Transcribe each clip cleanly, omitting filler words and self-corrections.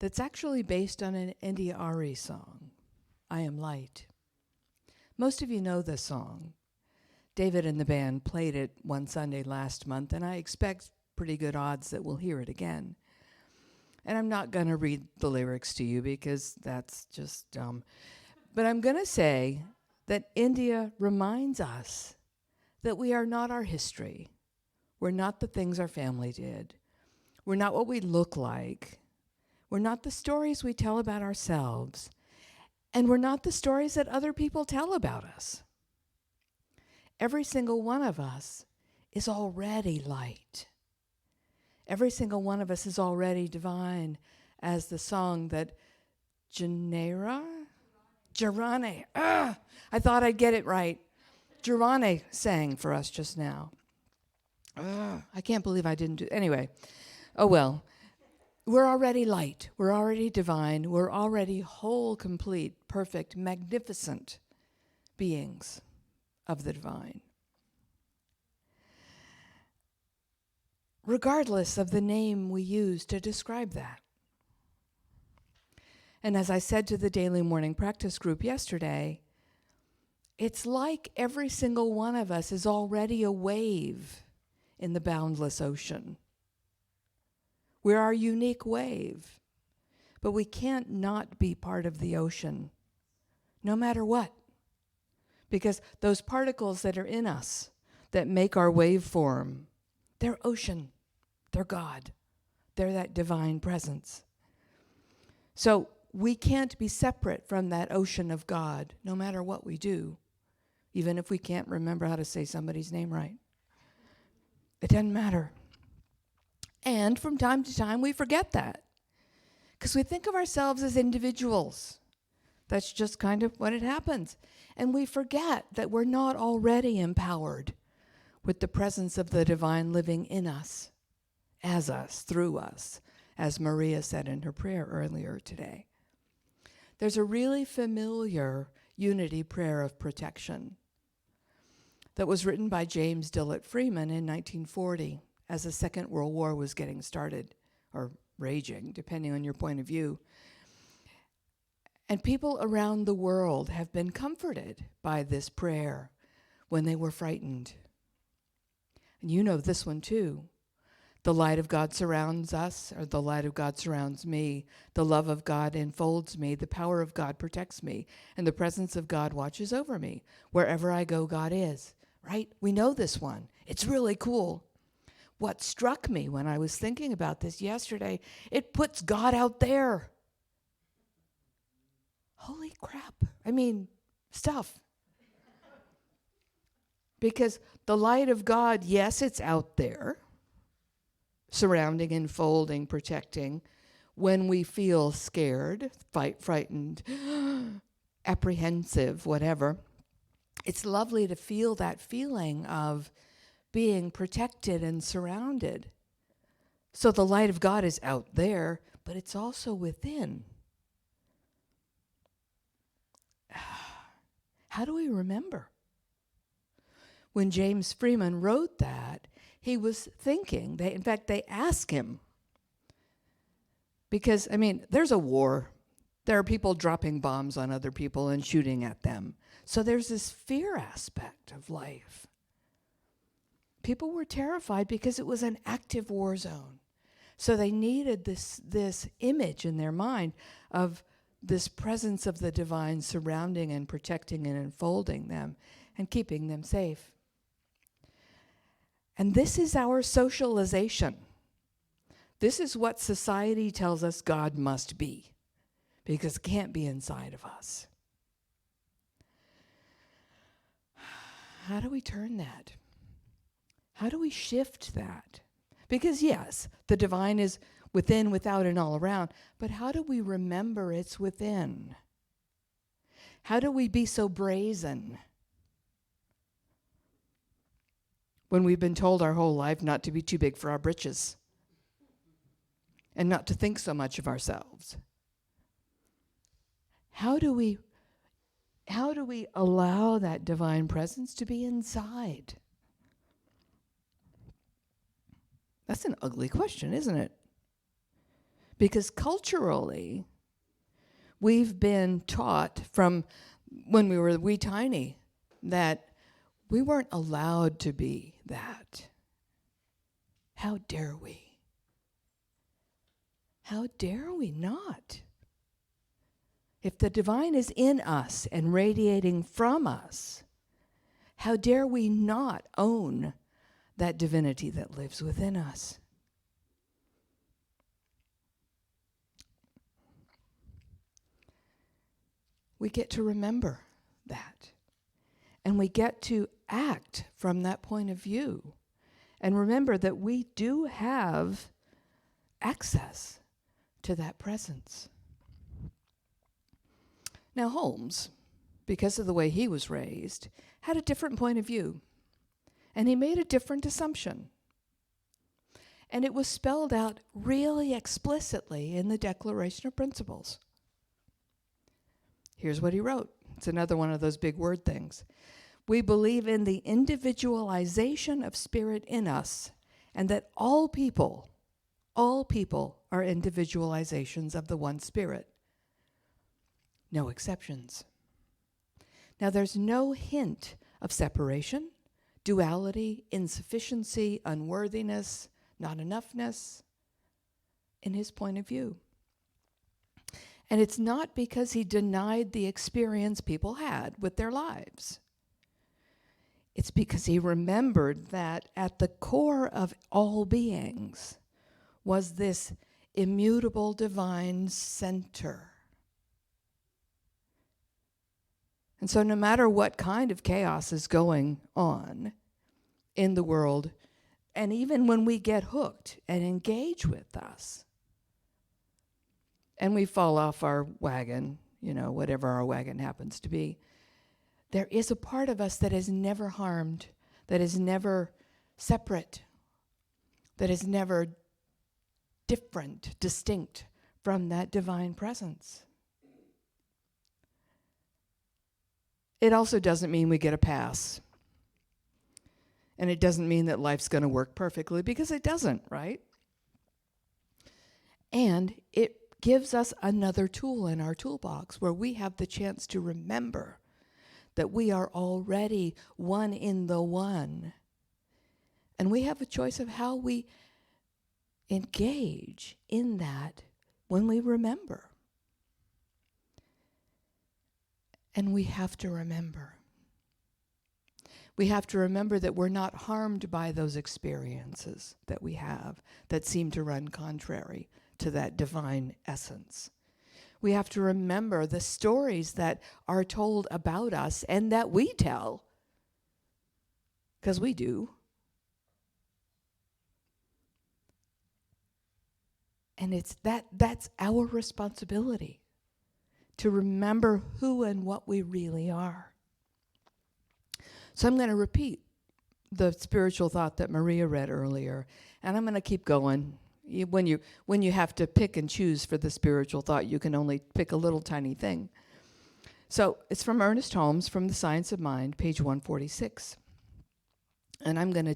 that's actually based on an India Ari song, I Am Light. Most of you know this song. David and the band played it one Sunday last month, and I expect pretty good odds that we'll hear it again. And I'm not going to read the lyrics to you because that's just dumb. But I'm going to say that India reminds us that we are not our history. We're not the things our family did. We're not what we look like. We're not the stories we tell about ourselves. And we're not the stories that other people tell about us. Every single one of us is already light. Every single one of us is already divine, as the song that Girane, I thought I'd get it right. Girane sang for us just now. I can't believe I didn't do it. Anyway, oh well. We're already light. We're already divine. We're already whole, complete, perfect, magnificent beings of the divine. Regardless of the name we use to describe that. And as I said to the daily morning practice group yesterday, it's like every single one of us is already a wave in the boundless ocean. We're our unique wave, but we can't not be part of the ocean, no matter what. Because those particles that are in us that make our waveform, they're ocean, they're God, they're that divine presence. So we can't be separate from that ocean of God, no matter what we do, even if we can't remember how to say somebody's name right. It doesn't matter. And from time to time, we forget that because we think of ourselves as individuals. That's just kind of what it happens. And we forget that we're not already empowered with the presence of the divine living in us, as us, through us, as Maria said in her prayer earlier today. There's a really familiar unity prayer of protection that was written by James Dillett Freeman in 1940 as the Second World War was getting started, or raging, depending on your point of view. And people around the world have been comforted by this prayer when they were frightened. And you know this one too. The light of God surrounds us, or the light of God surrounds me. The love of God enfolds me. The power of God protects me. And the presence of God watches over me. Wherever I go, God is. Right? We know this one. It's really cool. What struck me when I was thinking about this yesterday, it puts God out there. Holy crap. I mean, stuff. Because the light of God, yes, it's out there, surrounding, enfolding, protecting, when we feel scared, frightened, apprehensive, whatever. It's lovely to feel that feeling of being protected and surrounded. So the light of God is out there, but it's also within. How do we remember? When James Freeman wrote that, he was thinking, they asked him, because, there's a war. There are people dropping bombs on other people and shooting at them. So there's this fear aspect of life. People were terrified because it was an active war zone. So they needed this image in their mind of this presence of the divine surrounding and protecting and enfolding them and keeping them safe. And this is our socialization. This is what society tells us God must be, because it can't be inside of us. How do we turn that? How do we shift that? Because yes, the divine is within, without, and all around, but how do we remember it's within? How do we be so brazen when we've been told our whole life not to be too big for our britches and not to think so much of ourselves? How do we allow that divine presence to be inside? That's an ugly question, isn't it? Because culturally, we've been taught from when we were wee tiny that we weren't allowed to be that. How dare we? How dare we not? If the divine is in us and radiating from us, how dare we not own that divinity that lives within us? We get to remember that. And we get to act from that point of view. And remember that we do have access to that presence. Now, Holmes, because of the way he was raised, had a different point of view. And he made a different assumption. And it was spelled out really explicitly in the Declaration of Principles. Here's what he wrote. It's another one of those big word things. We believe in the individualization of spirit in us, and that all people are individualizations of the one spirit. No exceptions. Now, there's no hint of separation, duality, insufficiency, unworthiness, not enoughness in his point of view. And it's not because he denied the experience people had with their lives. It's because he remembered that at the core of all beings was this immutable divine center. And so no matter what kind of chaos is going on in the world, and even when we get hooked and engage with us, and we fall off our wagon, whatever our wagon happens to be, there is a part of us that is never harmed, that is never separate, that is never different, distinct from that divine presence. It also doesn't mean we get a pass. And it doesn't mean that life's going to work perfectly, because it doesn't, right? And it gives us another tool in our toolbox where we have the chance to remember that we are already one in the one. And we have a choice of how we engage in that when we remember. And we have to remember. We have to remember that we're not harmed by those experiences that we have that seem to run contrary to that divine essence. We have to remember the stories that are told about us and that we tell, because we do. And that's our responsibility, to remember who and what we really are. So I'm going to repeat the spiritual thought that Maria read earlier, and I'm going to keep going. When you have to pick and choose for the spiritual thought, you can only pick a little tiny thing. So it's from Ernest Holmes, from The Science of Mind, page 146. And I'm going to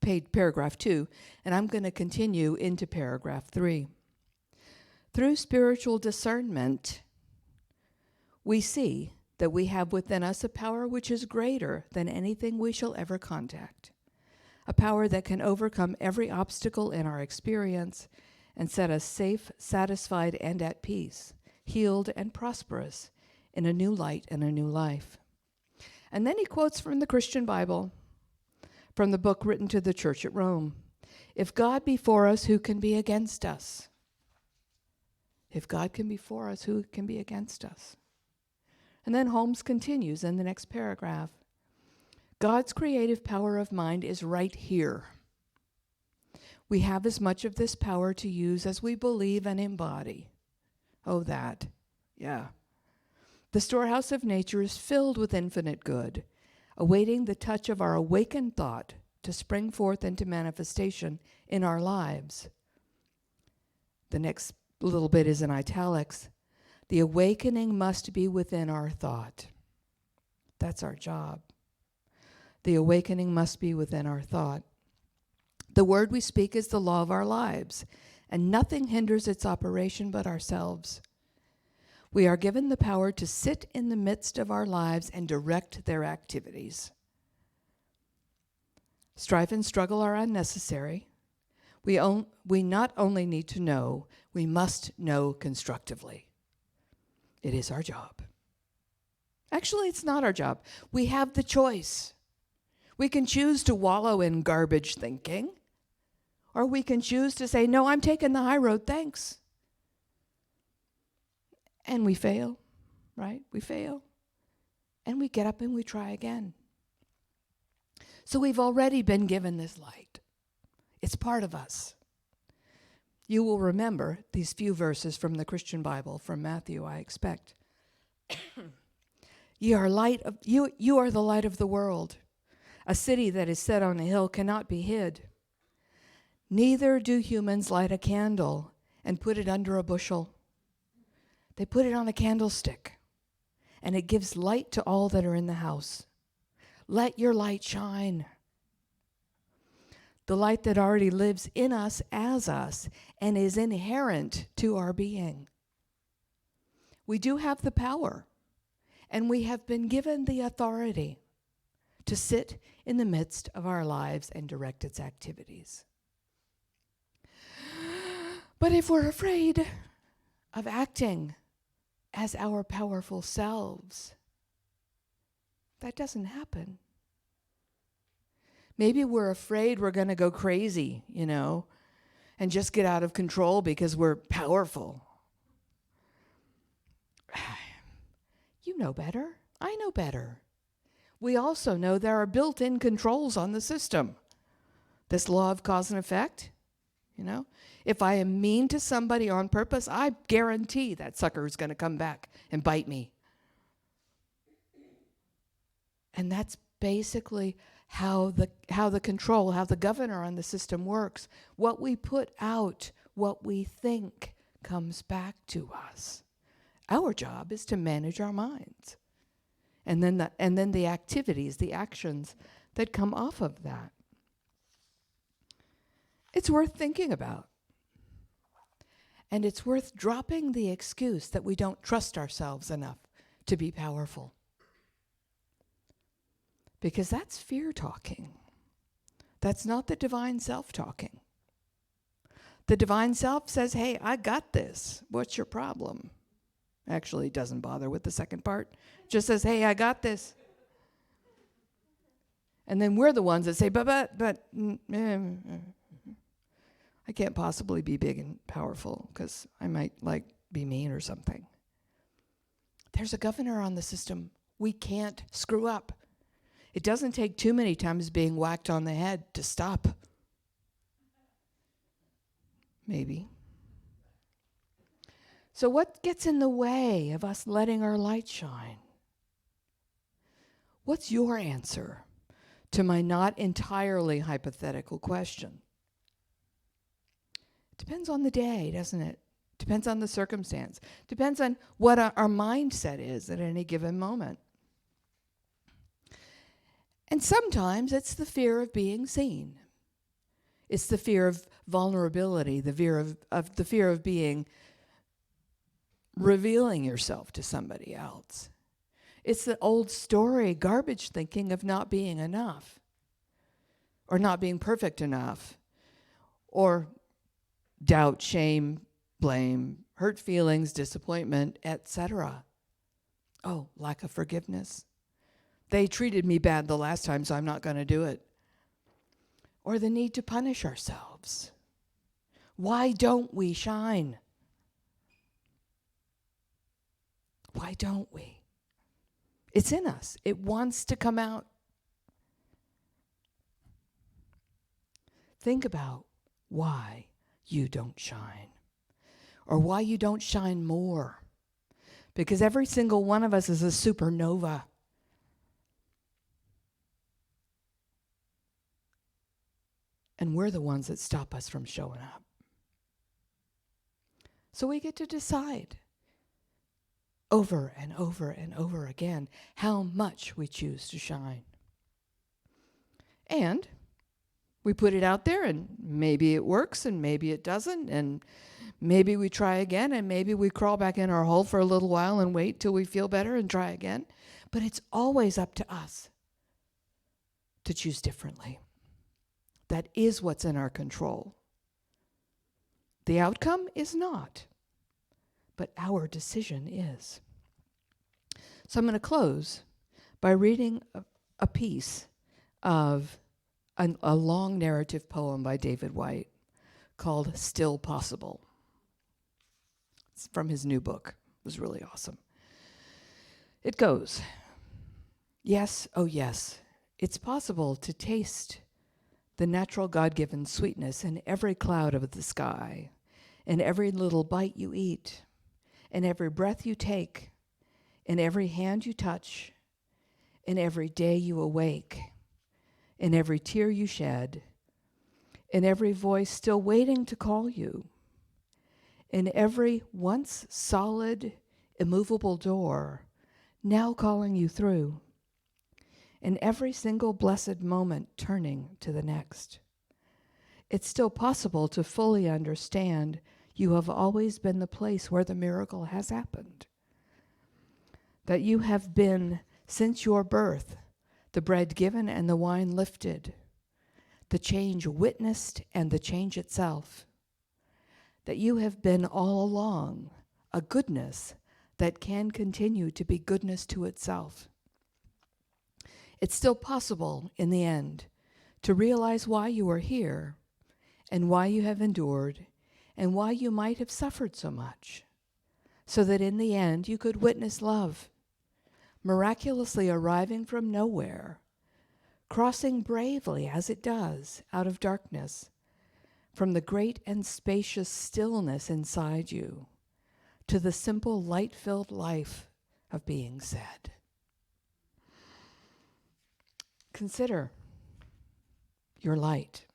page paragraph 2, and I'm going to continue into paragraph 3. Through spiritual discernment, we see that we have within us a power which is greater than anything we shall ever contact. A power that can overcome every obstacle in our experience and set us safe, satisfied, and at peace, healed and prosperous in a new light and a new life. And then he quotes from the Christian Bible, from the book written to the church at Rome. If God be for us, who can be against us? If God can be for us, who can be against us? And then Holmes continues in the next paragraph. God's creative power of mind is right here. We have as much of this power to use as we believe and embody. Oh, that. Yeah. The storehouse of nature is filled with infinite good, awaiting the touch of our awakened thought to spring forth into manifestation in our lives. The next little bit is in italics. The awakening must be within our thought. That's our job. The awakening must be within our thought. The word we speak is the law of our lives, and nothing hinders its operation but ourselves. We are given the power to sit in the midst of our lives and direct their activities. Strife and struggle are unnecessary. We not only need to know, we must know constructively. It is our job. Actually, it's not our job. We have the choice. We can choose to wallow in garbage thinking, or we can choose to say, no, I'm taking the high road, thanks. And we fail, right? We fail. And we get up and we try again. So we've already been given this light. It's part of us. You will remember these few verses from the Christian Bible, from Matthew, I expect. You are the light of the world. A city that is set on a hill cannot be hid. Neither do humans light a candle and put it under a bushel. They put it on a candlestick, and it gives light to all that are in the house. Let your light shine. The light that already lives in us as us and is inherent to our being. We do have the power, and we have been given the authority to sit in the midst of our lives and direct its activities. But if we're afraid of acting as our powerful selves, that doesn't happen. Maybe we're afraid we're going to go crazy, and just get out of control because we're powerful. You know better. I know better. We also know there are built-in controls on the system. This law of cause and effect, If I am mean to somebody on purpose, I guarantee that sucker is going to come back and bite me. And that's basically how the governor on the system works. What we put out, what we think, comes back to us. Our job is to manage our minds. And then the activities, the actions that come off of that. It's worth thinking about. And it's worth dropping the excuse that we don't trust ourselves enough to be powerful. Because that's fear talking. That's not the divine self talking. The divine self says, hey, I got this. What's your problem? Actually, it doesn't bother with the second part. Just says, hey, I got this. And then we're the ones that say, but, I can't possibly be big and powerful because I might be mean or something. There's a governor on the system. We can't screw up. It doesn't take too many times being whacked on the head to stop. Maybe. So what gets in the way of us letting our light shine? What's your answer to my not entirely hypothetical question? Depends on the day, doesn't it? Depends on the circumstance. Depends on what our mindset is at any given moment. And sometimes it's the fear of being seen. It's the fear of vulnerability, the fear of being revealing yourself to somebody else. It's the old story, garbage thinking of not being enough, or not being perfect enough, or doubt, shame, blame, hurt feelings, disappointment, etc. Oh, lack of forgiveness. They treated me bad the last time, so I'm not going to do it. Or the need to punish ourselves. Why don't we shine? Why don't we? It's in us. It wants to come out. Think about why you don't shine, or why you don't shine more. Because every single one of us is a supernova. And we're the ones that stop us from showing up. So we get to decide over and over and over again how much we choose to shine. And We put it out there, and maybe it works, and maybe it doesn't, and maybe we try again, and maybe we crawl back in our hole for a little while and wait till we feel better and try again. But it's always up to us to choose differently. That is what's in our control. The outcome is not, but our decision is. So I'm going to close by reading a piece of a long narrative poem by David White called Still Possible. It's from his new book. It was really awesome. It goes, yes, oh yes, it's possible to taste the natural God-given sweetness in every cloud of the sky, in every little bite you eat, in every breath you take, in every hand you touch, in every day you awake, in every tear you shed, in every voice still waiting to call you, in every once solid, immovable door now calling you through, in every single blessed moment turning to the next. It's still possible to fully understand you have always been the place where the miracle has happened, that you have been, since your birth, the bread given and the wine lifted, the change witnessed and the change itself, that you have been all along a goodness that can continue to be goodness to itself. It's still possible, in the end, to realize why you are here and why you have endured and why you might have suffered so much, so that in the end you could witness love, miraculously arriving from nowhere, crossing bravely as it does out of darkness, from the great and spacious stillness inside you to the simple light-filled life of being said. Consider your light.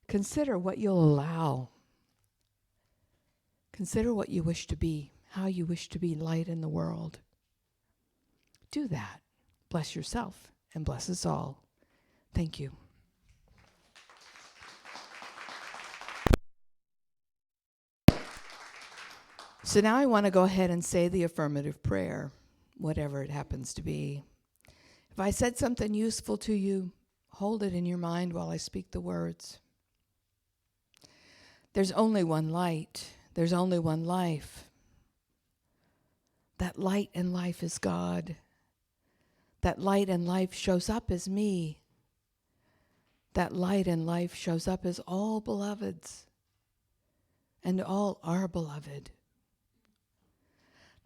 Consider what you'll allow. Consider what you wish to be, how you wish to be light in the world. Do that. Bless yourself and bless us all. Thank you. So now I want to go ahead and say the affirmative prayer, whatever it happens to be. If I said something useful to you, hold it in your mind while I speak the words. There's only one light. There's only one life. That light and life is God. That light and life shows up as me. That light and life shows up as all beloveds, and all are beloved.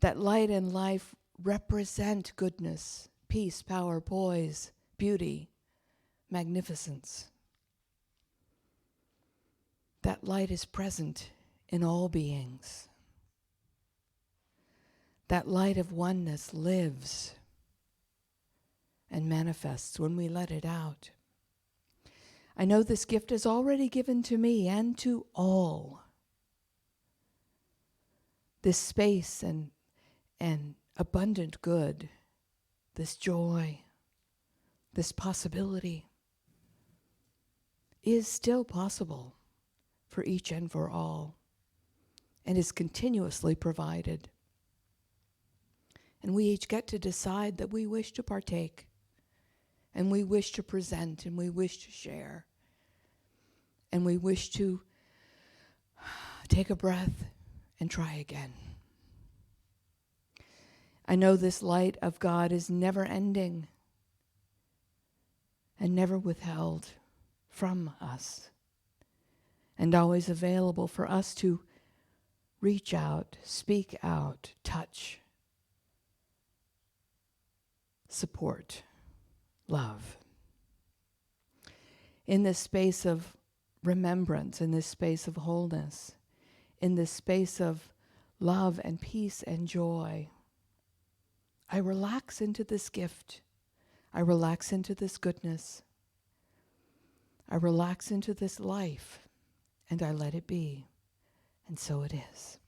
That light and life represent goodness, peace, power, poise, beauty, magnificence. That light is present in all beings. That light of oneness lives and manifests when we let it out. I know this gift is already given to me and to all. This space and abundant good, this joy, this possibility is still possible for each and for all, and is continuously provided. And we each get to decide that we wish to partake, and we wish to present, and we wish to share, and we wish to take a breath and try again. I know this light of God is never ending and never withheld from us, and always available for us to reach out, speak out, touch, support, love. In this space of remembrance, in this space of wholeness, in this space of love and peace and joy, I relax into this gift. I relax into this goodness. I relax into this life, and I let it be. And so it is.